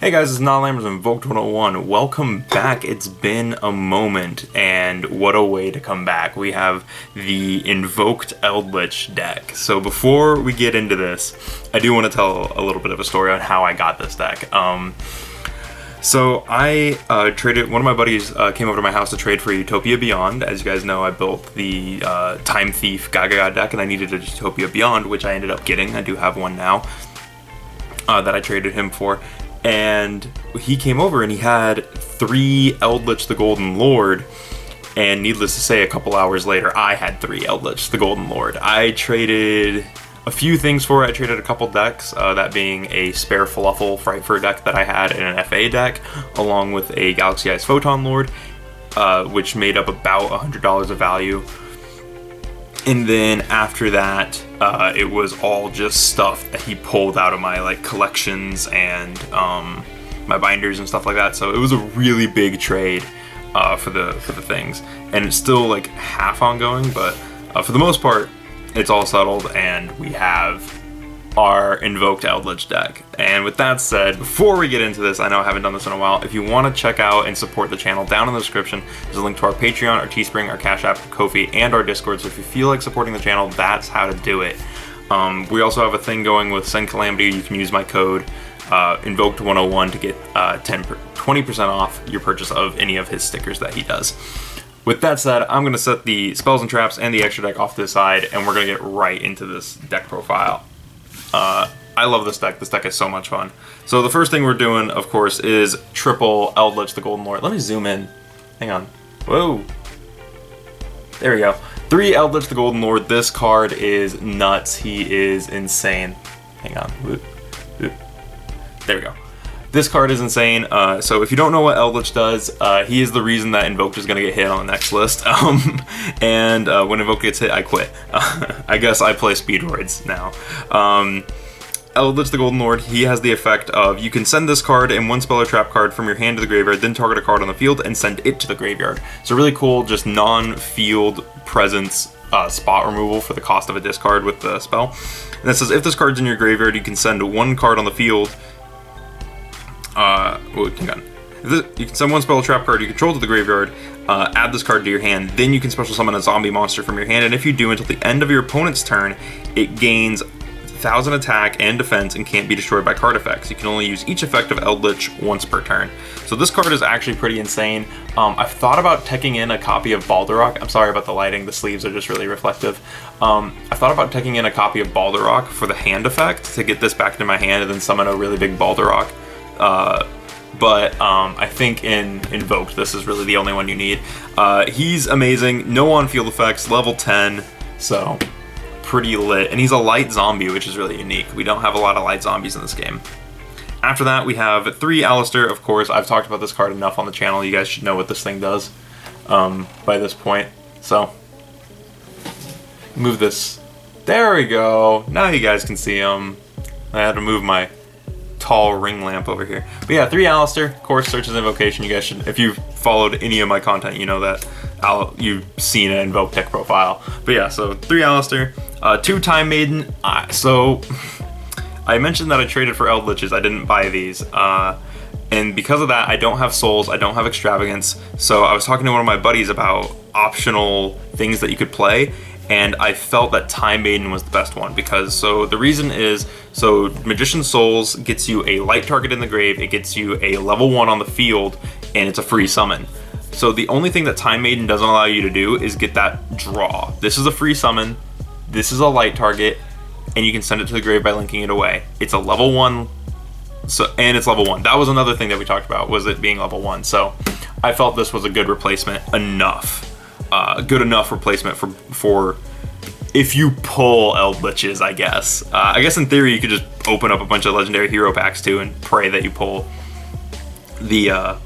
Hey guys, it's Not Invoked 101. Welcome back. It's been a moment, and what a way to come back. We have the Invoked Eldlich deck. So before we get into this, I do want to tell a little bit of a story on how I got this deck. So I traded, one of my buddies came over to my house to trade for Utopia Beyond. As you guys know, I built the Time Thief Gaga deck, and I needed a Utopia Beyond, which I ended up getting. I do have one now that I traded him for. And he came over and he had 3 Eldlich the Golden Lord, and needless to say, a couple hours later I had 3 Eldlich the Golden Lord. I traded a few things for it. I traded a couple decks, that being a spare Fluffle Frightfur deck that I had and an FA deck, along with a Galaxy Eyes Photon Lord, which made up about $100 of value. And then after that, it was all just stuff that he pulled out of my collections and my binders and stuff like that. So it was a really big trade for the things, and it's still half ongoing, but for the most part, it's all settled, and we have our Invoked Eldlich deck. And with that said, before we get into this, I know I haven't done this in a while. If you want to check out and support the channel, down in the description there's a link to our Patreon, our Teespring, our Cashapp, Ko-fi, and our Discord. So if you feel like supporting the channel, that's how to do it. We also have a thing going with Send Calamity. You can use my code Invoked101 to get 20% off your purchase of any of his stickers that he does. With that said, I'm going to set the spells and traps and the extra deck off to the side, and we're going to get right into this deck profile. I love this deck. This deck is so much fun. So the first thing we're doing, of course, is triple Eldlich the Golden Lord. Let me zoom in. Hang on. Whoa. There we go. 3 Eldlich the Golden Lord. This card is nuts. He is insane. Hang on. Whoop. Whoop. There we go. This card is insane. So if you don't know what Eldlich does, he is the reason that Invoked is going to get hit on the next list. And when Invoked gets hit, I quit. I guess I play Speedroids now. Eldlich the Golden Lord, he has the effect of, you can send this card and 1 spell or trap card from your hand to the graveyard, then target a card on the field and send it to the graveyard. So really cool, just non-field presence spot removal for the cost of a discard with the spell. And it says, if this card's in your graveyard, you can send 1 card on the field. Hang on. You can send 1 spell trap card you control to the graveyard, add this card to your hand, then you can special summon a zombie monster from your hand, and if you do, until the end of your opponent's turn, it gains 1,000 attack and defense and can't be destroyed by card effects. You can only use each effect of Eldlich once per turn. So this card is actually pretty insane. I've thought about teching in a copy of Balderrock. I'm sorry about the lighting, the sleeves are just really reflective. I thought about teching in a copy of Balderrock for the hand effect to get this back into my hand and then summon a really big Balderrock. But I think in Invoked, this is really the only one you need. He's amazing, no on-field effects, level 10, so pretty lit. And he's a light zombie, which is really unique. We don't have a lot of light zombies in this game. After that, we have 3 Alistair, of course. I've talked about this card enough on the channel. You guys should know what this thing does by this point. So, move this. There we go. Now you guys can see him. I had to move my tall ring lamp over here. But yeah, 3 Alistair, of course, Search as Invocation. You guys should, if you've followed any of my content, you know that you've seen an Invoked deck profile. But yeah, so 3 Alistair, 2 Time Maiden. So I mentioned that I traded for Eldliches. I didn't buy these. And because of that, I don't have Souls, I don't have Extravagance. So I was talking to one of my buddies about optional things that you could play, and I felt that Time Maiden was the best one because, so the reason is, so Magician's Souls gets you a light target in the grave, it gets you a level 1 on the field, and it's a free summon. So the only thing that Time Maiden doesn't allow you to do is get that draw. This is a free summon, this is a light target, and you can send it to the grave by linking it away. It's a level 1, and it's level 1. That was another thing that we talked about, was it being level 1. So I felt this was a good replacement, good enough replacement for if you pull Eldliches, I guess. I guess in theory you could just open up a bunch of legendary hero packs too and pray that you pull the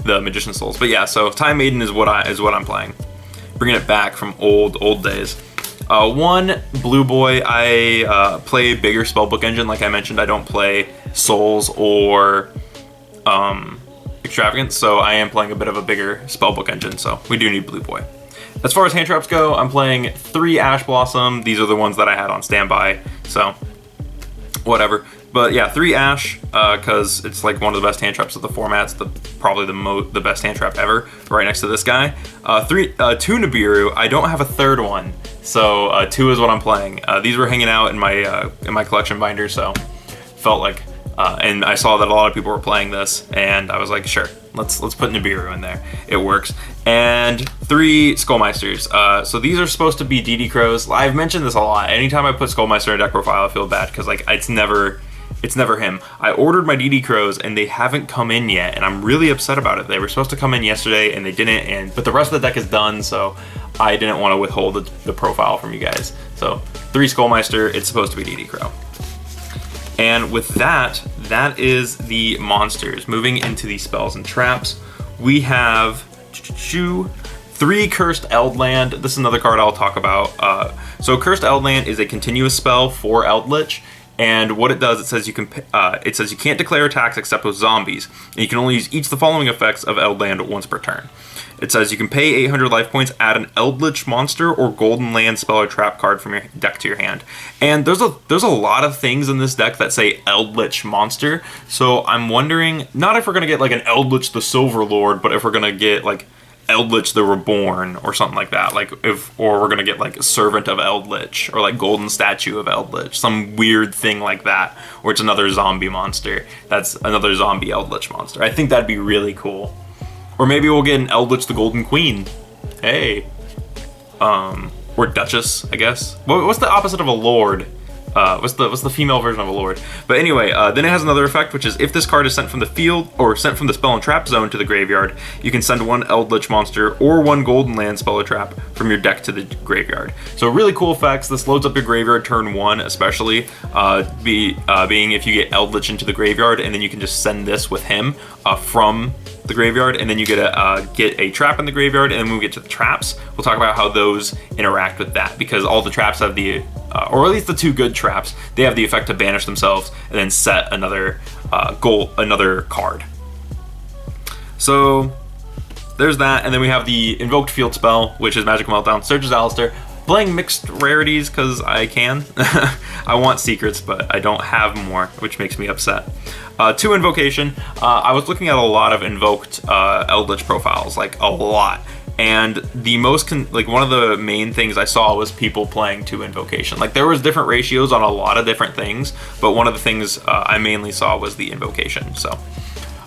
Magician's Souls. But yeah, so Time Maiden is what I'm playing. Bringing it back from old days. 1 Blue Boy, I play bigger spellbook engine. Like I mentioned, I don't play Souls or Extravagance, so I am playing a bit of a bigger spellbook engine, so we do need Blue Boy. As far as hand traps go, I'm playing 3 Ash Blossom. These are the ones that I had on standby, so whatever. But yeah, 3 Ash, because it's like one of the best hand traps of the formats, probably the best hand trap ever, right next to this guy. 2 Nibiru. I don't have a third one, so 2 is what I'm playing. These were hanging out in my collection binder, so felt like, and I saw that a lot of people were playing this, and I was like, sure, let's put Nibiru in there. It works. And 3 Skullmeisters. So these are supposed to be DD Crows. I've mentioned this a lot. Anytime I put Skullmeister in a deck profile, I feel bad because like it's never him. I ordered my DD Crows and they haven't come in yet, and I'm really upset about it. They were supposed to come in yesterday and they didn't, but the rest of the deck is done, so I didn't want to withhold the profile from you guys. So 3 Skullmeister, it's supposed to be DD Crow. And with that is the monsters. Moving into the spells and traps, we have 3 Cursed Eldland. This is another card I'll talk about. So Cursed Eldland is a continuous spell for Eldlich. And what it does, it says you can't declare attacks except with zombies, and you can only use each of the following effects of Eldland once per turn. It says you can pay 800 life points, add an Eldlich monster or golden land spell or trap card from your deck to your hand. And there's a lot of things in this deck that say Eldlich monster, so I'm wondering, not if we're gonna get like an Eldlich the Silver Lord, but if we're gonna get like Eldlich the Reborn or something like that, or we're gonna get like Servant of Eldlich or like Golden Statue of Eldlich, some weird thing like that, or it's another zombie monster. That's another zombie Eldlich monster. I think that'd be really cool. Or maybe we'll get an Eldlich the Golden Queen. Hey, or Duchess, I guess. What's the opposite of a Lord? What's the female version of a Lord? But anyway, then it has another effect, which is if this card is sent from the field or sent from the spell and trap zone to the graveyard, you can send 1 Eldlich monster or 1 golden land spell or trap from your deck to the graveyard. So really cool effects. This loads up your graveyard turn 1, especially being if you get Eldlich into the graveyard, and then you can just send this with him from the graveyard, and then you get a trap in the graveyard. And then when we get to the traps, we'll talk about how those interact with that, because all the traps have the or at least the 2 good traps, they have the effect to banish themselves and then set another card. So there's that, and then we have the Invoked Field spell, which is Magical Meltdown, searches Alistair. Playing mixed rarities because I can. I want secrets, but I don't have more, which makes me upset. 2 Invocation. I was looking at a lot of Invoked Eldlich profiles, like a lot. And the one of the main things I saw was people playing 2 Invocation. Like there was different ratios on a lot of different things, but one of the things I mainly saw was the Invocation. So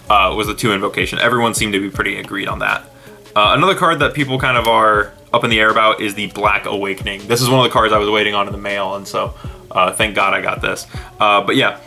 was the 2 Invocation. Everyone seemed to be pretty agreed on that. Another card that people kind of are up in the air about is the Black Awakening. This is one of the cards I was waiting on in the mail, and so thank God I got this. But yeah,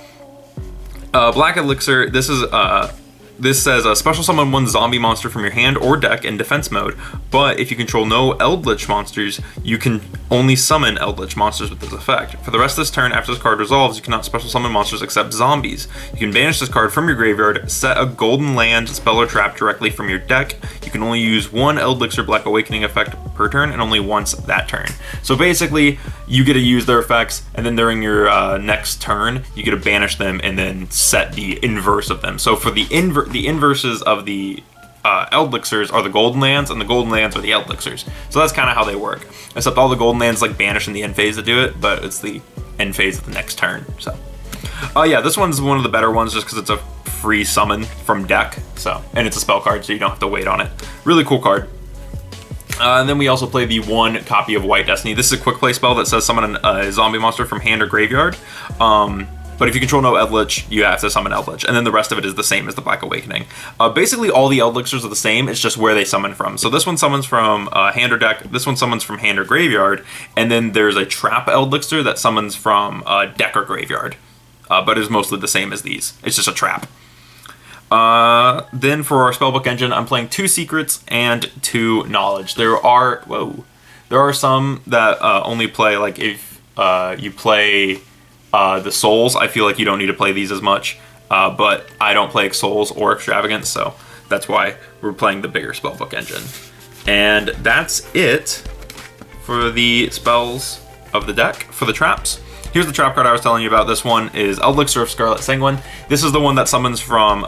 Black Elixir. This says special summon 1 zombie monster from your hand or deck in defense mode, but if you control no Eldlich monsters, you can only summon Eldlich monsters with this effect. For the rest of this turn, after this card resolves, you cannot special summon monsters except zombies. You can banish this card from your graveyard, set a golden land spell or trap directly from your deck. You can only use 1 Eldlich or Black Awakening effect per turn, and only once that turn. So basically, you get to use their effects, and then during your next turn, you get to banish them and then set the inverse of them. So for the inverses of the Eldlixirs are the golden lands, and the golden lands are the Eldlixirs. So that's kind of how they work. Except all the golden lands like banish in the end phase to do it, but it's the end phase of the next turn. So, yeah, this one's one of the better ones just because it's a free summon from deck. So, and it's a spell card, so you don't have to wait on it. Really cool card. And then we also play the 1 copy of White Destiny. This is a quick play spell that says summon a zombie monster from hand or graveyard. But if you control no Eldlich, you have to summon Eldlich. And then the rest of it is the same as the Black Awakening. Basically, all the Eldlixirs are the same. It's just where they summon from. So this one summons from hand or deck. This one summons from hand or graveyard. And then there's a Trap Eldlixir that summons from deck or graveyard. But is mostly the same as these. It's just a trap. Then for our Spellbook engine, I'm playing 2 Secrets and 2 Knowledge. There are some that only play, like if you play the Souls, I feel like you don't need to play these as much, but I don't play Souls or Extravagance, so that's why we're playing the bigger Spellbook engine. And that's it for the spells of the deck. For the traps, here's the trap card I was telling you about. This one is Eldlixir of Scarlet Sanguine. This is the one that summons from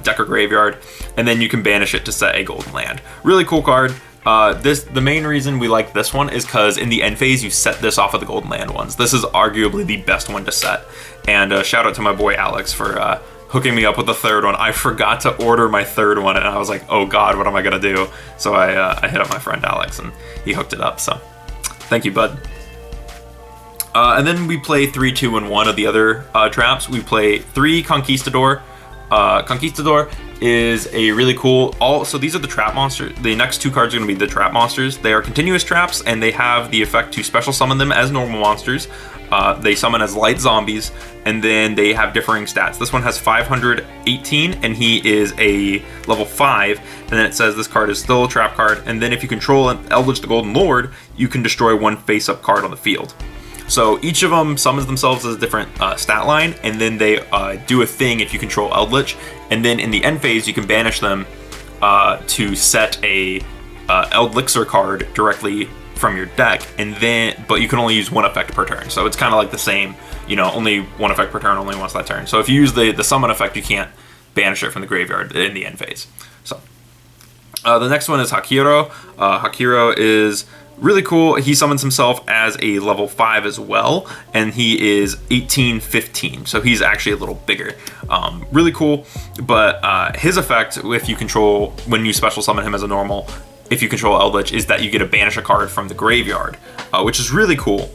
deck or graveyard, and then you can banish it to set a golden land. Really cool card. The main reason we like this one is because in the end phase you set this off of the Golden Land ones. This is arguably the best one to set. And shout out to my boy Alex for hooking me up with the third one. I forgot to order my third one and I was like, oh god, what am I gonna do? So I hit up my friend Alex and he hooked it up, so thank you, bud. And then we play 3, 2, and 1 of the other traps. We play 3 Conquistador. Conquistador is a really cool, so these are the trap monsters. The next 2 cards are going to be the trap monsters. They are continuous traps and they have the effect to special summon them as normal monsters. They summon as light zombies and then they have differing stats. This one has 518 and he is a level 5, and then it says this card is still a trap card, and then if you control Eldlich the Golden Lord, you can destroy 1 face-up card on the field. So each of them summons themselves as a different stat line, and then they do a thing if you control Eldlich, and then in the end phase you can banish them to set a Eldlixir card directly from your deck, but you can only use 1 effect per turn. So it's kind of like the same, only 1 effect per turn, only once that turn. So if you use the summon effect, you can't banish it from the graveyard in the end phase. So the next one is Hakiro. Hakiro is really cool. He summons himself as a level 5 as well, and he is 1815, so he's actually a little bigger. Really cool, but his effect, when you special summon him as a normal, if you control Eldlich, is that you get to banish a card from the graveyard, which is really cool.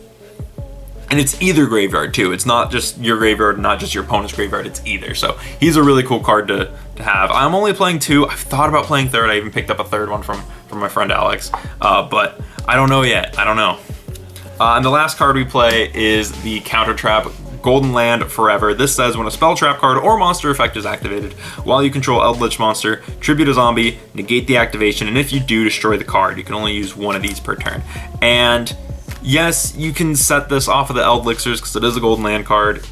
And it's either graveyard too. It's not just your graveyard, not just your opponent's graveyard, it's either. So he's a really cool card to have. I'm only playing 2. I've thought about playing 3rd. I even picked up a 3rd one from my friend Alex. But I don't know yet. I don't know. And the last card we play is the counter trap, Golden Land Forever. This says when a spell trap card or monster effect is activated, while you control Eldlich monster, tribute a zombie, negate the activation, and if you do, destroy the card. You can only use 1 of these per turn. And yes, you can set this off of the Eldlixirs because it is a Golden Land card.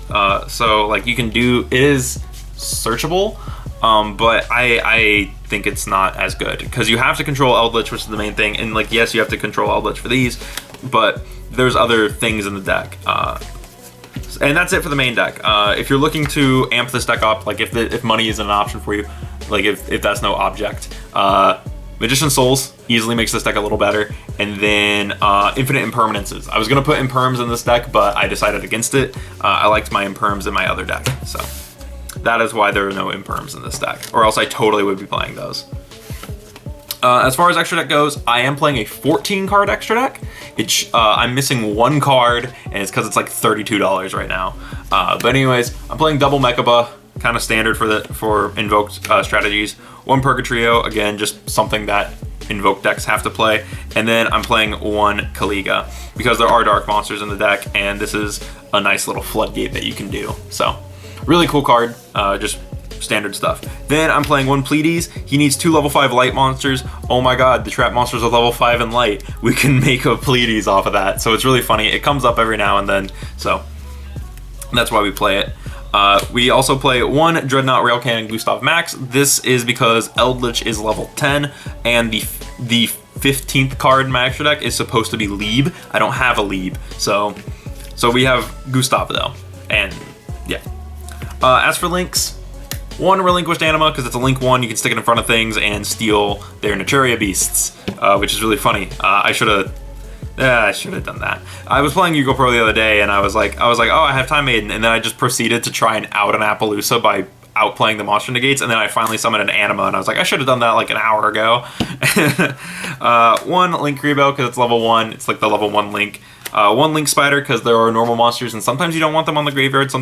So like you can do, it is searchable, but I think it's not as good because you have to control Eldlich, which is the main thing. And like, yes, you have to control Eldlich for these, but there's other things in the deck. And that's it for the main deck. If you're looking to amp this deck up, like if money isn't an option for you, like if that's no object, Magician Souls easily makes this deck a little better, and then Infinite Impermanences. I was gonna put Imperms in this deck, but I decided against it. I liked my Imperms in my other deck, so that is why there are no Imperms in this deck, or else I totally would be playing those. As far as extra deck goes, I am playing a 14 card extra deck. I'm missing 1 card, and it's because it's like $32 right now. But anyways, I'm playing double Mechaba, kind of standard for invoked strategies. 1 Purgatrio, again, just something that invoked decks have to play. And then I'm playing 1 Kaliga because there are dark monsters in the deck, and this is a nice little floodgate that you can do. So really cool card, just standard stuff. Then I'm playing 1 Pleiades. He needs 2 level 5 light monsters. Oh my god, the trap monsters are level 5 and light. We can make a Pleiades off of that. So it's really funny. It comes up every now and then. So that's why we play it. We also play 1 Dreadnought Railcannon Gustav Max. This is because Eldlich is level 10, and the 15th card in my extra deck is supposed to be Lieb. I don't have a Lieb, so we have Gustav though, and yeah. As for links, 1 Relinquished Anima, because it's a link 1, you can stick it in front of things and steal their Naturia beasts, which is really funny. I should have done that. I was playing Yugo Pro the other day, and I was like, oh, I have Time Maiden, and then I just proceeded to try and out an Appaloosa by outplaying the monster negates, and then I finally summoned an Anima, and I was like, I should have done that like an hour ago. 1 Link Rebo, because it's level 1, it's like the level 1 Link. 1 Link Spider, because there are normal monsters, and sometimes you don't want them on the graveyard,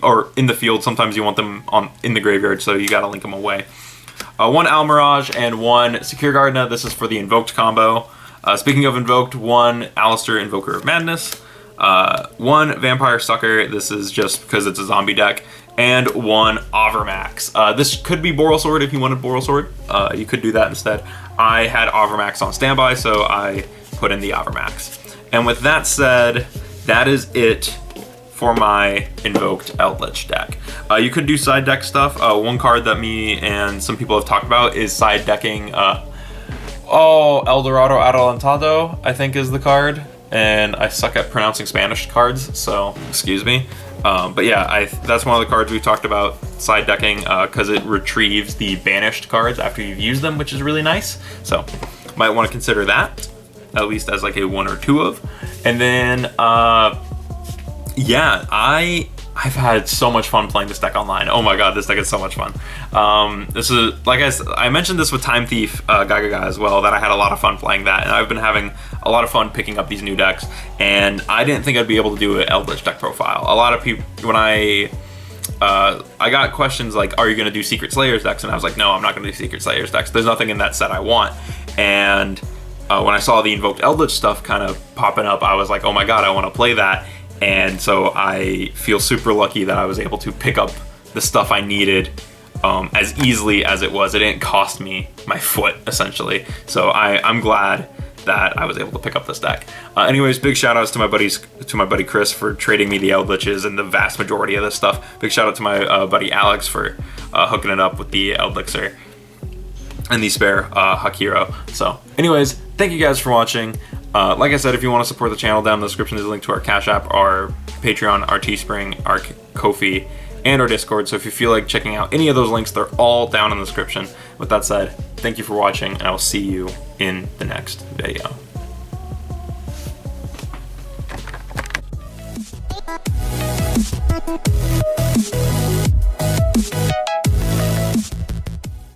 or in the field, sometimes you want them in the graveyard, so you gotta link them away. 1 Almirage and 1 Secure Gardener. This is for the Invoked combo. Speaking of Invoked, 1 Alistair, Invoker of Madness. 1 Vampire Sucker. This is just because it's a zombie deck. And 1 Overmax. This could be Boral Sword if you wanted Boral Sword. You could do that instead. I had Overmax on standby, so I put in the Overmax. And with that said, that is it for my Invoked Eldlich deck. You could do side deck stuff. 1 card that me and some people have talked about is side decking El Dorado Adelantado, I think is the card. And I suck at pronouncing Spanish cards, so excuse me. But yeah, that's one of the cards we've talked about side decking because it retrieves the banished cards after you've used them, which is really nice. So might want to consider that, at least as like a 1 or 2 of. And then, yeah, I've had so much fun playing this deck online. Oh my god, this deck is so much fun. This is, like I mentioned this with Time Thief Gaga as well, that I had a lot of fun playing that, and I've been having a lot of fun picking up these new decks, and I didn't think I'd be able to do an Eldlich deck profile. A lot of people, when I got questions like, are you going to do Secret Slayers decks? And I was like, no, I'm not going to do Secret Slayers decks. There's nothing in that set I want. And when I saw the Invoked Eldlich stuff kind of popping up, I was like, oh my god, I want to play that. And so I feel super lucky that I was able to pick up the stuff I needed as easily as it was. It didn't cost me my foot, essentially. So I'm glad that I was able to pick up this deck. Anyways, big shout outs to my buddy Chris for trading me the Eldliches and the vast majority of this stuff. Big shout out to my buddy Alex for hooking it up with the Eldlixir and the spare Huck Hero. So anyways, thank you guys for watching. Like I said, if you want to support the channel, down in the description there's a link to our Cash App, our Patreon, our Teespring, our Ko-fi, and our Discord. So if you feel like checking out any of those links, they're all down in the description. With that said, thank you for watching, and I will see you in the next video.